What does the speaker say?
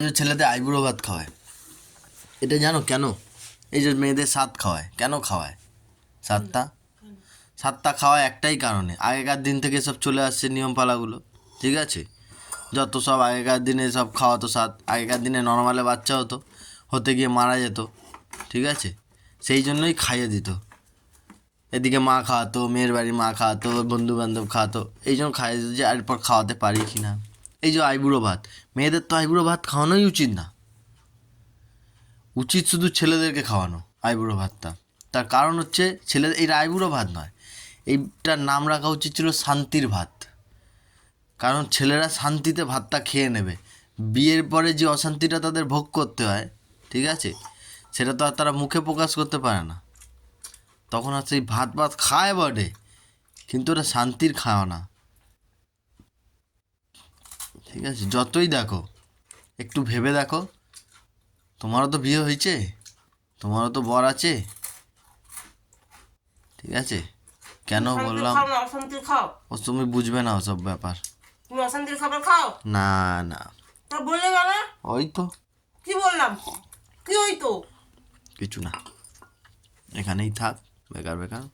ছেলেদের আইবুড়ো ভাত খাওয়ায়, এটা জানো কেন? এই যে মেয়েদের সাত খাওয়ায়, কেন খাওয়ায় সাতটা? সাতটা খাওয়ায় একটাই কারণে, আগেকার দিন থেকে সব চলে আসছে নিয়মপালাগুলো, ঠিক আছে? যত সব আগেকার দিনে সব খাওয়াতো সাত, আগেকার দিনে নর্মালে বাচ্চা হতে গিয়ে মারা যেত, ঠিক আছে? সেই জন্যই খাইয়ে দিত। এদিকে মা খাওয়াতো, মেয়ের বাড়ি মা খাওয়াতো, বন্ধু বান্ধব খাওয়াতো, এই জন্য খাইয়ে দিত যে এরপর খাওয়াতে পারি কি না। এই যে আইবুড়ো ভাত, মেয়েদের তো আইবুড়ো ভাত খাওয়ানোই উচিত না, উচিত শুধু ছেলেদেরকে খাওয়ানো আইবুড়ো ভাতটা। তার কারণ হচ্ছে ছেলেদের এই আইবুড়ো ভাত নয়, এইটার নাম রাখা উচিত ছিল শান্তির ভাত। কারণ ছেলেরা শান্তিতে ভাতটা খেয়ে নেবে, বিয়ের পরে যে অশান্তিটা তাদের ভোগ করতে হয়, ঠিক আছে, সেটা তো আর তারা মুখে প্রকাশ করতে পারে না। তখন আর সেই ভাত ভাত খায় বটে, কিন্তু ওটা শান্তির খাওয়া না, ঠিক আছে? যতই দেখো, একটু ভেবে দেখো, তোমারও তো বিয়ে হয়েছে, তোমারও তো বর আছে, ঠিক আছে? কেন বললাম, অশান্তির খাও, ও তুমি বুঝবে না ওসব ব্যাপার। তুমি অশান্তির খাবার খাও না না, তা বললে কেন? ওই তো কি বললাম? কি ওই তো? কিছু না, এখানেই থাক, বেকার বেকার।